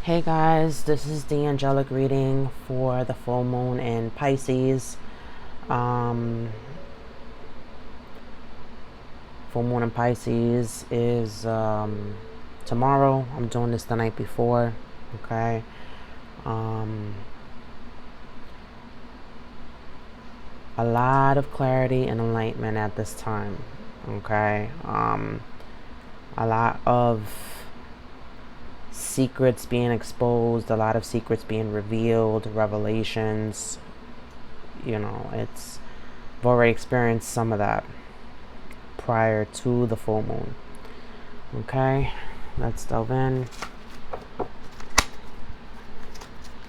Hey guys, this is the Angelic reading for the full moon in Pisces. Um, Full moon in Pisces is tomorrow. I'm doing this the night before. Okay. A lot of clarity and enlightenment at this time. Okay. A lot of secrets being exposed, a lot of secrets being revealed, revelations. I've already experienced some of that prior to the full moon. Okay, let's delve in.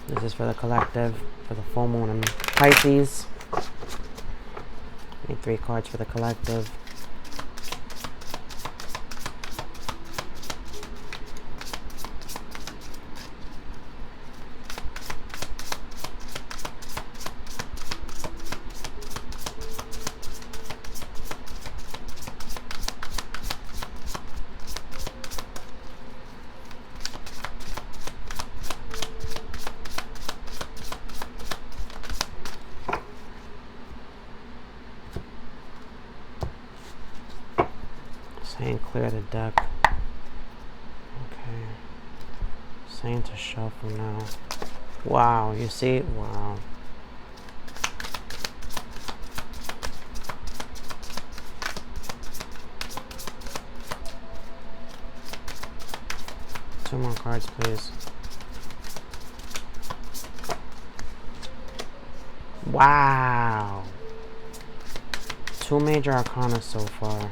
This is for the collective, for the full moon in Pisces. Need 3 cards for the collective. Saying clear the deck. Okay. Saying to shuffle now. Wow, you see? Wow. Two more cards, please. Wow. 2 major arcana so far.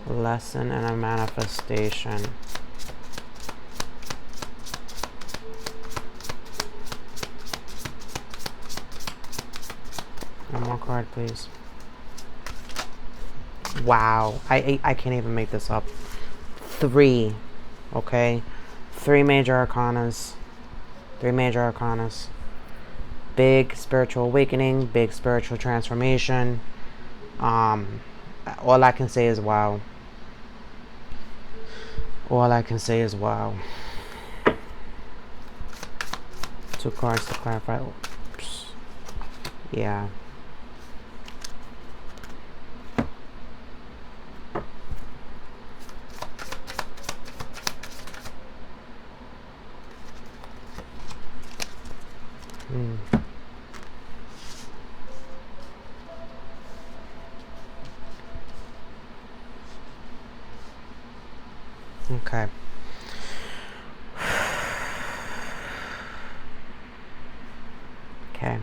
Lesson and a manifestation. One more card, please. Wow. I can't even make this up. 3. Okay? 3 major arcanas. 3 major arcanas. Big spiritual awakening, big spiritual transformation. All I can say is wow. All I can say is wow. 2 cards to clarify. Oops. Yeah. Okay. Okay.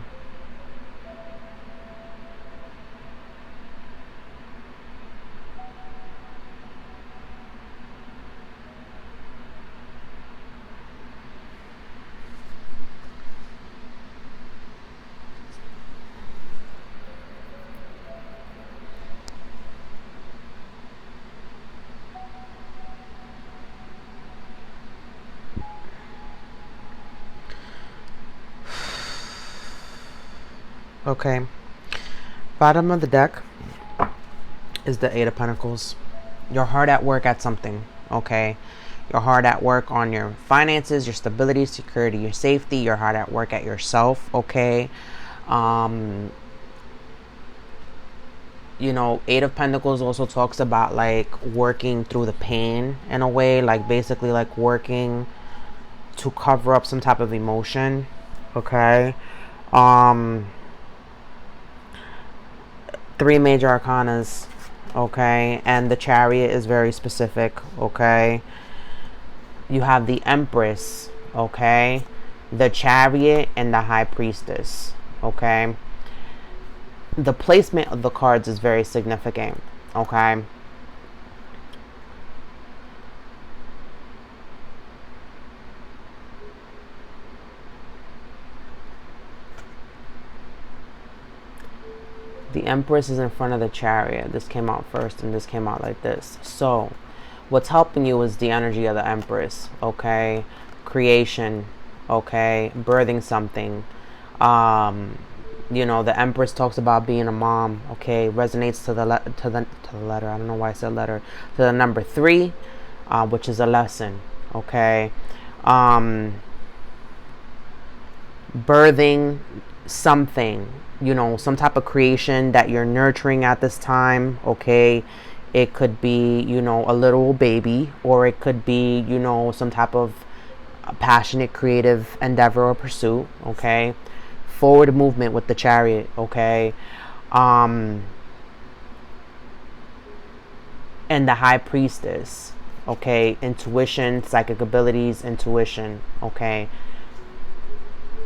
Okay. Bottom of the deck is the 8 of Pentacles. You're hard at work at something, okay? You're hard at work on your finances, your stability, security, your safety. You're hard at work at yourself, okay? 8 of Pentacles also talks about like working through the pain in a way, like basically like working to cover up some type of emotion, okay? 3 major arcanas, okay? And the Chariot is very specific, okay? You have the Empress, okay? The Chariot and the High Priestess, okay? The placement of the cards is very significant, okay? The Empress is in front of the Chariot. This came out first and this came out like this. So what's helping you is the energy of the Empress, okay? Creation, okay? Birthing something. You know, the Empress talks about being a mom. Okay, resonates to the letter. I don't know why I said letter. To the number 3, which is a lesson. Okay, birthing something. You know, some type of creation that you're nurturing at this time. Okay, it could be, you know, a little baby, or it could be, you know, some type of passionate creative endeavor or pursuit. Okay, forward movement with the Chariot. Okay, and the High Priestess. Okay, intuition, psychic abilities, intuition. Okay,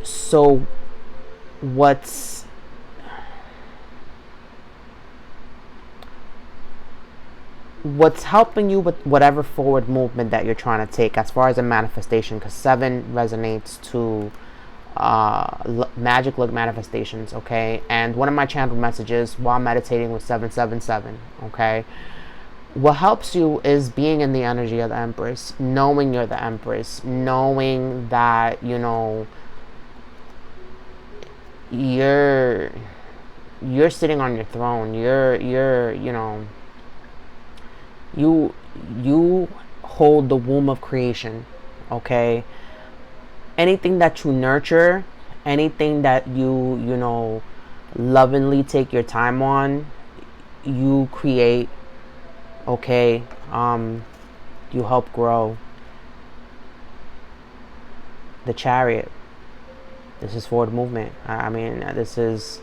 so what's helping you with whatever forward movement that you're trying to take as far as a manifestation, because 7 resonates to magic look manifestations. Okay, and one of my channeled messages while meditating was 777. Okay, what helps you is being in the energy of the Empress, knowing you're the Empress, knowing that, you know, you're sitting on your throne. You're you know, you hold the womb of creation. Okay, anything that you nurture, anything that you know, lovingly take your time on, you create. Okay, you help grow. The Chariot, this is forward movement. I mean, this is,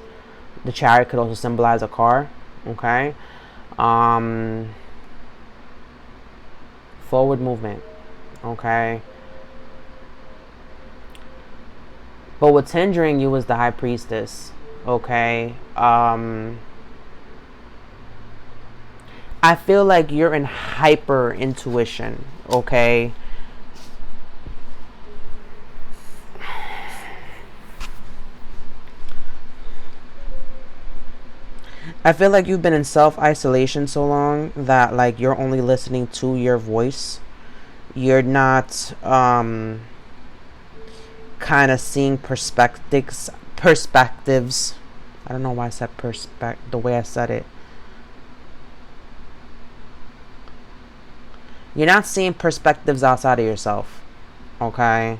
the Chariot could also symbolize a car. Okay, forward movement. Okay, but what's hindering you is the High Priestess. Okay, I feel like you're in hyper intuition. Okay, I feel like you've been in self-isolation so long that, like, you're only listening to your voice. You're not kind of seeing perspectives. I don't know why I said the way I said it. You're not seeing perspectives outside of yourself. Okay,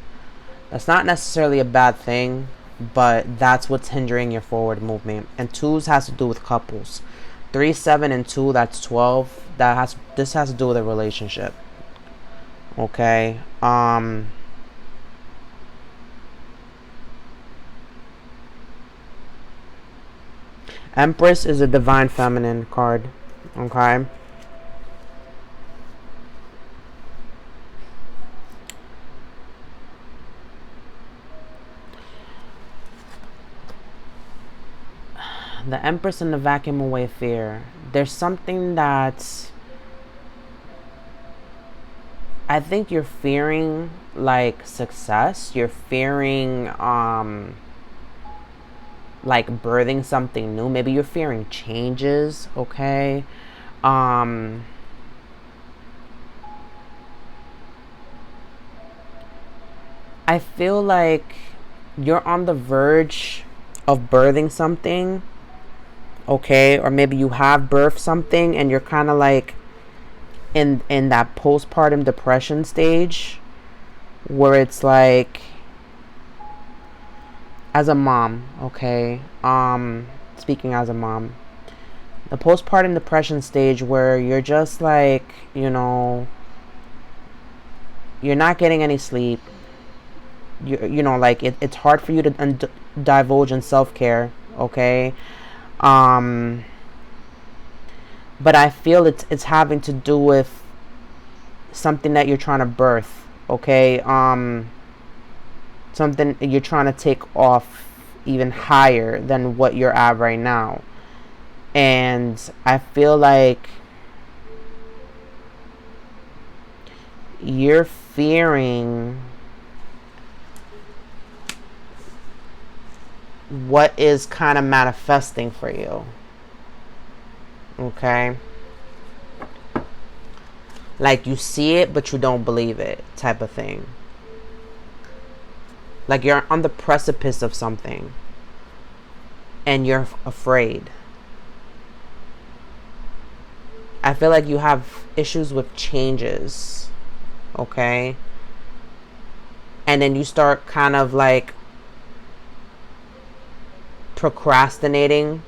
that's not necessarily a bad thing, but that's what's hindering your forward movement. And 2s has to do with couples. 3, 7, and 2, that's 12. This has to do with a relationship. Okay, Empress is a divine feminine card. Okay, the Empress in the vacuum away fear. There's something that I think you're fearing, like success. You're fearing like birthing something new. Maybe you're fearing changes. Okay, I feel like you're on the verge of birthing something. Okay, or maybe you have birthed something and you're kind of like in that postpartum depression stage, where it's like, as a mom. Okay, speaking as a mom, the postpartum depression stage where you're just like, you know, you're not getting any sleep. You know, like it's hard for you to divulge in self-care. Okay, but I feel it's having to do with something that you're trying to birth. Okay, something you're trying to take off even higher than what you're at right now. And I feel like you're fearing what is kind of manifesting for you. Okay, like you see it but you don't believe it, type of thing. Like you're on the precipice of something. and you're afraid. I feel like you have issues with changes, okay? And then you start kind of like procrastinating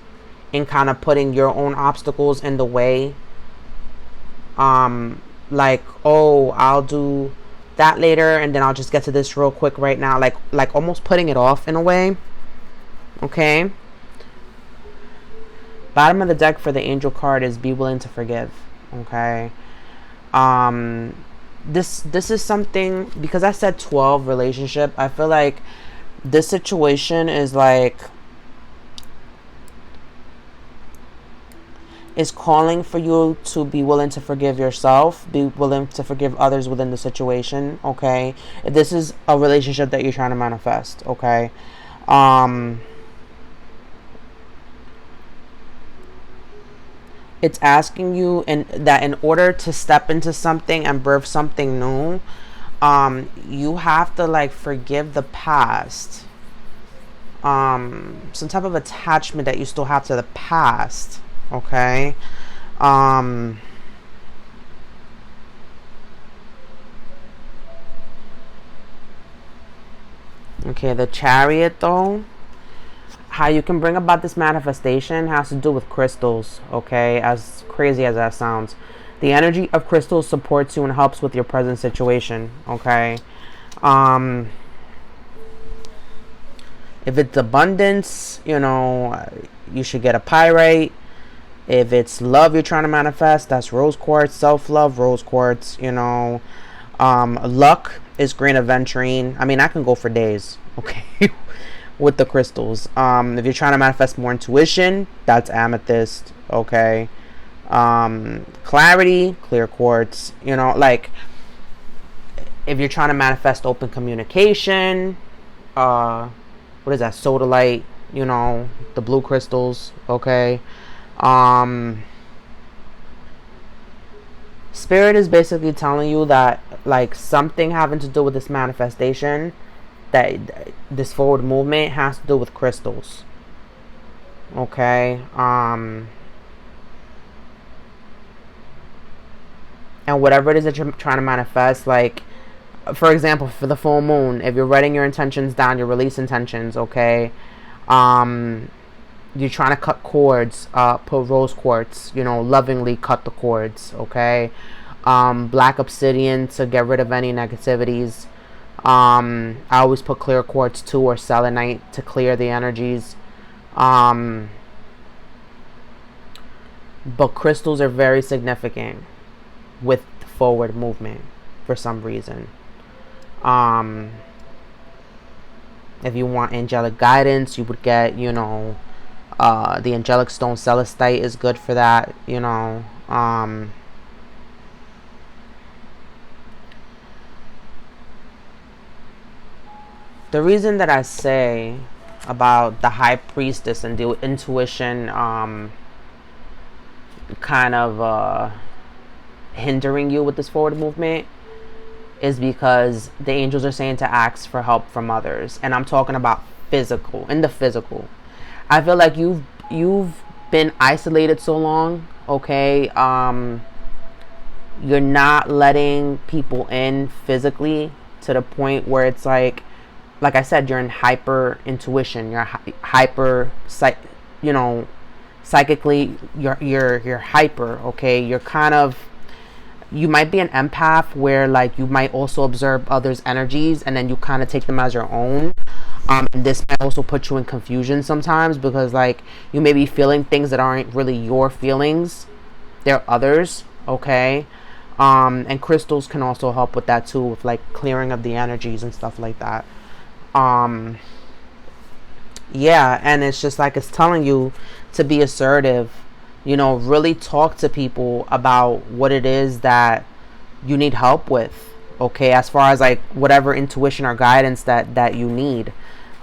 and kind of putting your own obstacles in the way. Like, oh, I'll do that later and then I'll just get to this real quick right now. Like almost putting it off in a way. Okay? Bottom of the deck for the angel card is be willing to forgive. Okay? This is something, because I said 12 relationship, I feel like this situation is like, is calling for you to be willing to forgive yourself, be willing to forgive others within the situation, okay? This is a relationship that you're trying to manifest, okay? It's asking you that in order to step into something and birth something new, you have to like forgive the past. Some type of attachment that you still have to the past. Okay. Okay, the Chariot though, how you can bring about this manifestation has to do with crystals, okay? As crazy as that sounds. The energy of crystals supports you and helps with your present situation, okay? If it's abundance, you know, you should get a pyrite. If it's love you're trying to manifest, that's rose quartz. Self-love, rose quartz, you know. Luck is green aventurine. I mean, I can go for days, okay, with the crystals. If you're trying to manifest more intuition, that's amethyst, okay. Clarity, clear quartz, you know, like if you're trying to manifest open communication, what is that, sodalite, you know, the blue crystals, okay. Spirit is basically telling you that like something having to do with this manifestation, that this forward movement has to do with crystals, okay. And whatever it is that you're trying to manifest, like for example, for the full moon, if you're writing your intentions down, your release intentions, okay. You're trying to cut cords, put rose quartz, you know, lovingly cut the cords, okay. Black obsidian to get rid of any negativities. I always put clear quartz too, or selenite to clear the energies. But crystals are very significant with forward movement for some reason. If you want angelic guidance, you would get, you know, the angelic stone celestite is good for that, you know. The reason that I say about the high priestess and the intuition kind of hindering you with this forward movement is because the angels are saying to ask for help from others, and I'm talking about physical, in the physical. I feel like you've been isolated so long, okay. You're not letting people in physically to the point where it's like I said, you're in hyper intuition, you're hyper you know, psychically you're hyper, okay. You're kind of, you might be an empath where like you might also observe others' energies and then you kind of take them as your own. And this might also put you in confusion sometimes because like you may be feeling things that aren't really your feelings, they're others, okay. And crystals can also help with that too, with like clearing of the energies and stuff like that. Yeah, and it's just like it's telling you to be assertive, you know, really talk to people about what it is that you need help with, okay, as far as like whatever intuition or guidance that you need.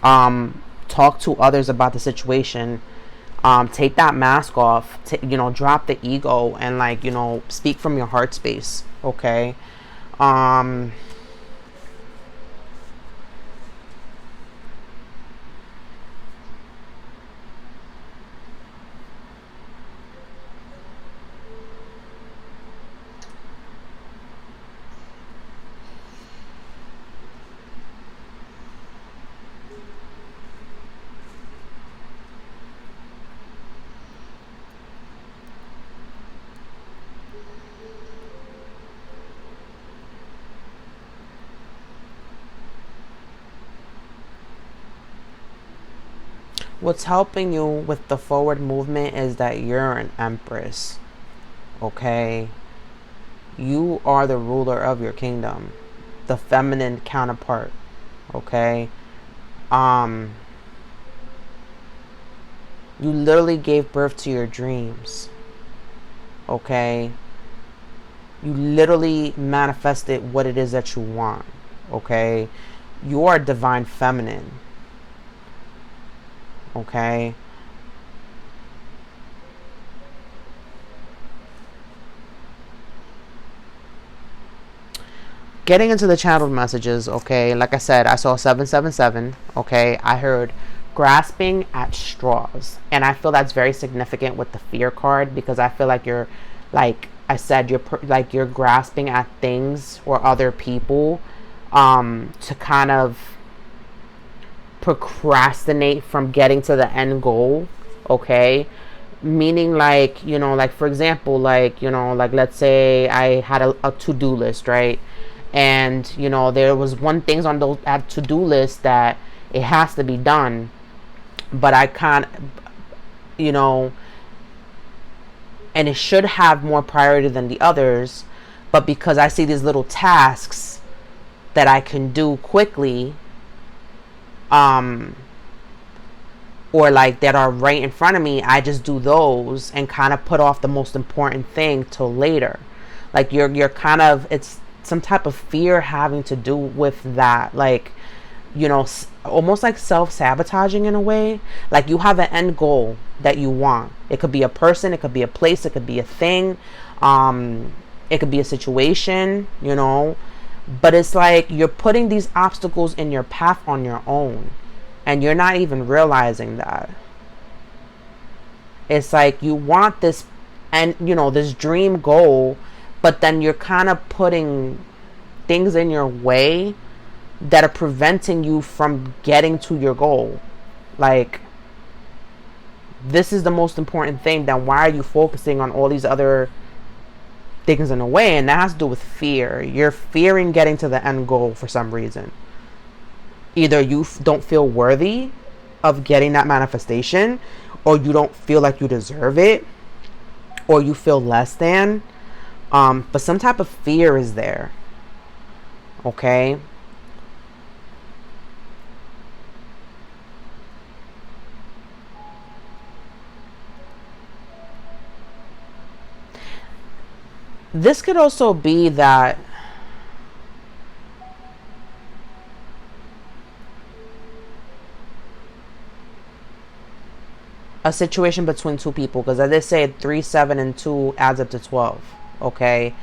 Talk to others about the situation. Take that mask off, you know, drop the ego and like, you know, speak from your heart space, okay. What's helping you with the forward movement is that you're an empress. Okay? You are the ruler of your kingdom, the feminine counterpart. Okay? You literally gave birth to your dreams. Okay? You literally manifested what it is that you want. Okay? You are divine feminine. Okay? Getting into the channeled messages, okay? Like I said, I saw 777, okay? I heard grasping at straws. And I feel that's very significant with the fear card, because I feel like you're, like I said, you're grasping at things or other people to kind of procrastinate from getting to the end goal. Okay? Meaning, like, you know, like for example, like, you know, like let's say I had a to-do list, right? And you know, there was one things on those to-do list that it has to be done, but I can't, you know, and it should have more priority than the others, but because I see these little tasks that I can do quickly, or like that are right in front of me, I just do those and kind of put off the most important thing till later. Like you're kind of, it's some type of fear having to do with that, like, you know, almost like self-sabotaging in a way. Like you have an end goal that you want. It could be a person, it could be a place, it could be a thing, it could be a situation, you know, but it's like you're putting these obstacles in your path on your own, and you're not even realizing that. It's like you want this, and you know, this dream goal, but then you're kind of putting things in your way that are preventing you from getting to your goal. Like, this is the most important thing. Then why are you focusing on all these other things in a way? And that has to do with fear. You're fearing getting to the end goal for some reason. Either you don't feel worthy of getting that manifestation, or you don't feel like you deserve it, or you feel less than. But some type of fear is there. Okay? This could also be that a situation between two people, because as they say, 3, 7, and 2 adds up to 12. Okay?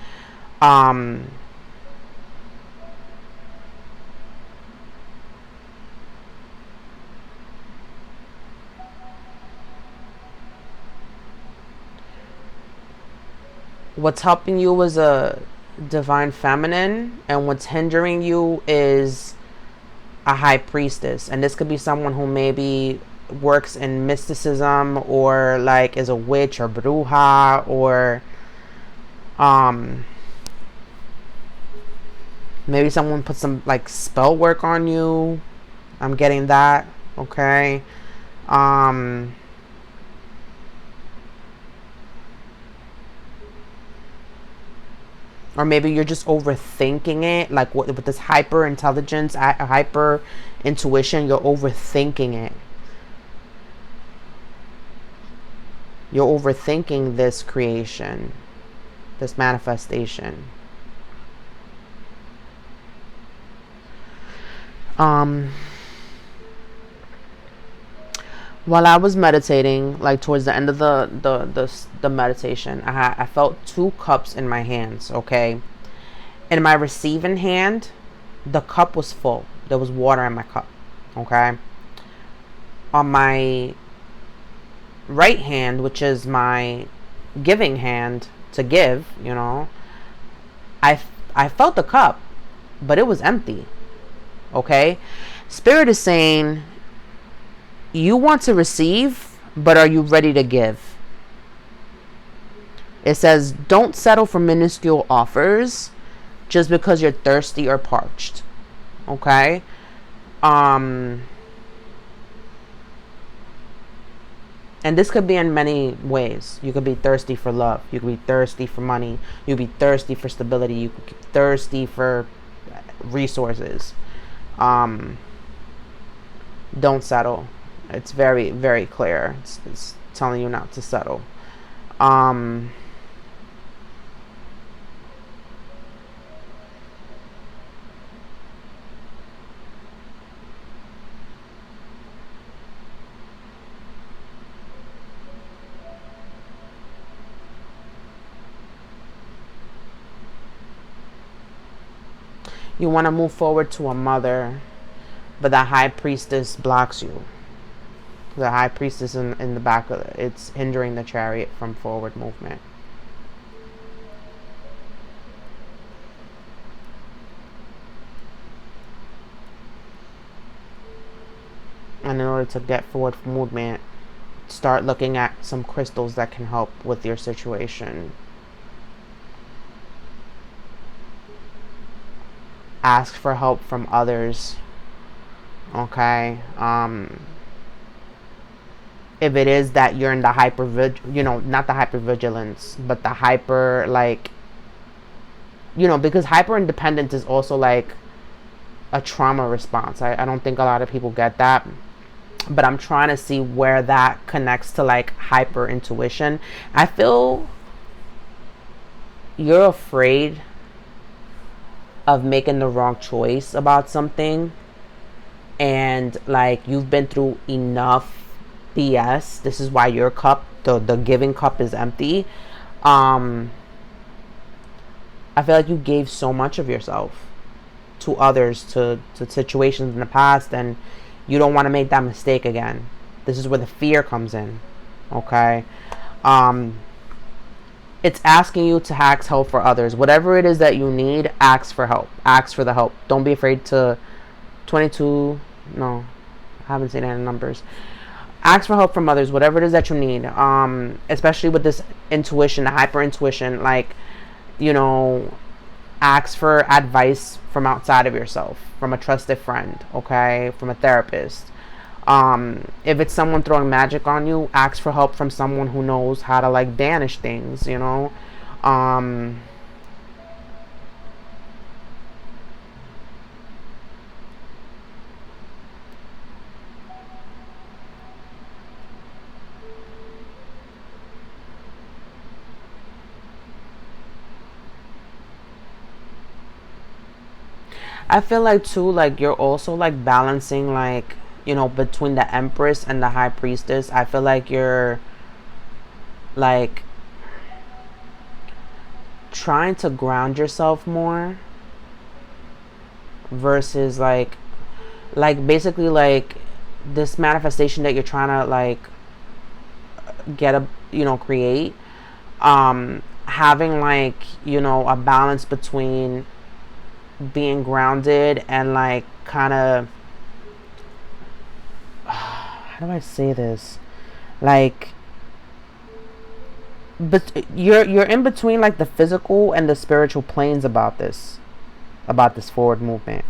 What's helping you is a divine feminine, and what's hindering you is a high priestess. And this could be someone who maybe works in mysticism, or like is a witch or bruja, or maybe someone put some like spell work on you. I'm getting that. Okay? Or maybe you're just overthinking it, like with this hyper intelligence, hyper intuition, you're overthinking it. You're overthinking this creation, this manifestation. While I was meditating, like towards the end of the meditation, I felt 2 cups in my hands. Okay, in my receiving hand, the cup was full. There was water in my cup. Okay, on my right hand, which is my giving hand to give, you know, I felt the cup, but it was empty. Okay, Spirit is saying, you want to receive, but are you ready to give? It says, don't settle for minuscule offers just because you're thirsty or parched. Okay? And this could be in many ways. You could be thirsty for love. You could be thirsty for money. You could be thirsty for stability. You could be thirsty for resources. Don't settle. It's very, very clear. It's telling you not to settle. You want to move forward to a mother, but the high priestess blocks you. The high priestess in the back of it, it's hindering the chariot from forward movement. And in order to get forward movement, start looking at some crystals that can help with your situation. Ask for help from others. Okay. If it is that you're in the not the hypervigilance, but the hyper, like, because hyper independence is also like a trauma response. I don't think a lot of people get that, but I'm trying to see where that connects to like hyper intuition. I feel you're afraid of making the wrong choice about something, and like you've been through enough BS. This is why your cup, the giving cup, is empty. I feel like you gave so much of yourself to others, to situations in the past, and you don't want to make that mistake again. This is where the fear comes in. Okay. It's asking you to ask help for others. Whatever it is that you need, ask for help. Ask for the help. Don't be afraid to 22. No, I haven't seen any numbers. Ask for help from others, whatever it is that you need. Especially with this intuition, the hyper intuition, like, ask for advice from outside of yourself, from a trusted friend, okay, from a therapist. If it's someone throwing magic on you, ask for help from someone who knows how to like banish things, I feel like too, like you're also like balancing, like, between the Empress and the High Priestess. I feel like you're like trying to ground yourself more versus like basically like this manifestation that you're trying to like create, having like, a balance between being grounded and like kind of, how do I say this, like, but you're in between like the physical and the spiritual planes about this forward movement.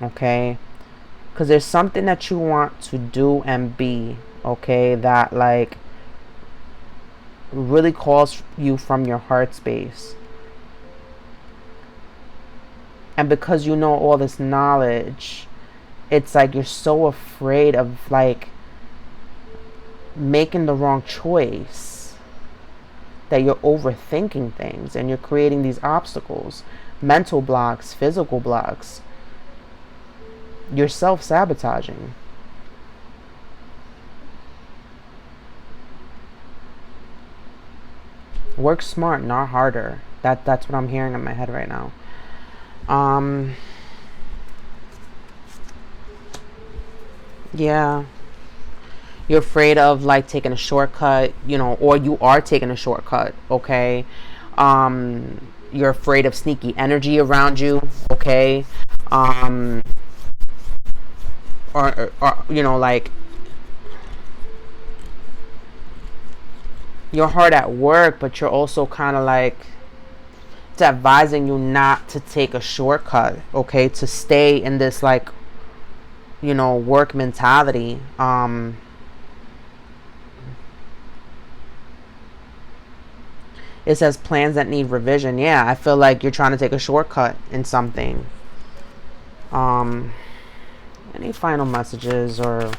Okay, because there's something that you want to do and be, okay, that like really calls you from your heart space. And because you know all this knowledge, it's like you're so afraid of like making the wrong choice that you're overthinking things and you're creating these obstacles, mental blocks, physical blocks. You're self-sabotaging. Work smart, not harder. That's what I'm hearing in my head right now. Yeah. You're afraid of like taking a shortcut, or you are taking a shortcut, okay? You're afraid of sneaky energy around you, okay? Or like you're hard at work, but you're also kind of like, it's advising you not to take a shortcut, okay? To stay in this like, work mentality. It says plans that need revision. Yeah, I feel like you're trying to take a shortcut in something. Any final messages or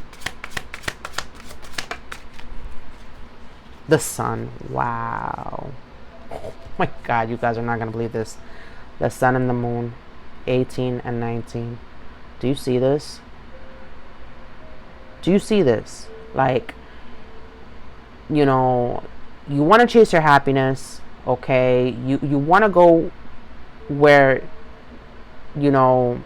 the sun? Wow. Oh my God, you guys are not gonna believe this. The sun and the moon, 18 and 19. Do you see this? Do you see this? Like, you know, you want to chase your happiness, okay? You want to go where, you know,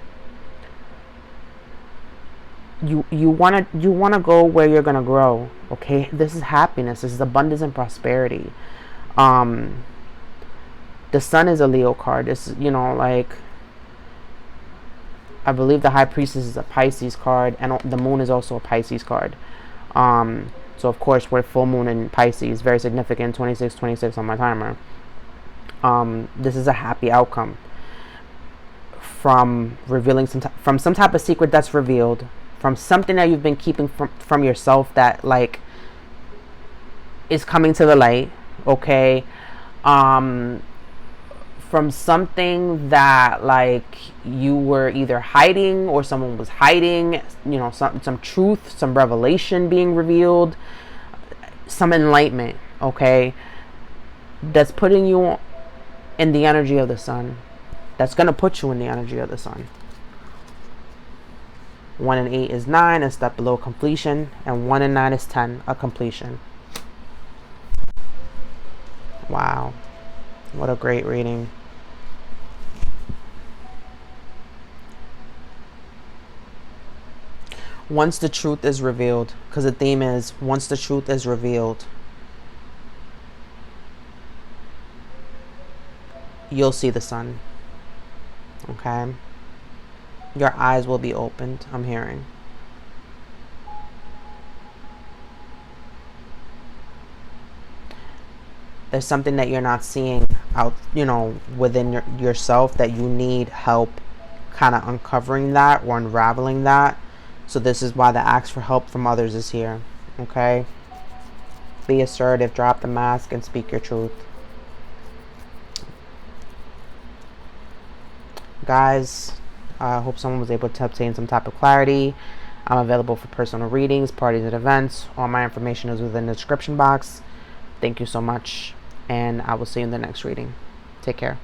you want to go where you're going to grow, okay? This is happiness. This is abundance and prosperity. The sun is a Leo card. It's, you know, like, I believe the high priestess is a Pisces card, and the moon is also a Pisces card. So of course, we're full moon in Pisces, very significant, 26 on my timer. This is a happy outcome from revealing from some type of secret that's revealed, from something that you've been keeping from yourself that, like, is coming to the light, okay? From something that, like, you were either hiding or someone was hiding, you know, some truth, some revelation being revealed, some enlightenment, okay, that's putting you in the energy of the sun, that's going to put you in the energy of the sun. 1 and 8 is 9, a step below completion, and 1 and 9 is 10, a completion. Wow, what a great reading. Once the truth is revealed, because the theme is once the truth is revealed, you'll see the sun, okay? Your eyes will be opened, I'm hearing. There's something that you're not seeing out, you know, within yourself, that you need help kind of uncovering that or unraveling that. So this is why the ask for help from others is here, okay? Be assertive, drop the mask, and speak your truth. Guys, I hope someone was able to obtain some type of clarity. I'm available for personal readings, parties, and events. All my information is within the description box. Thank you so much, and I will see you in the next reading. Take care.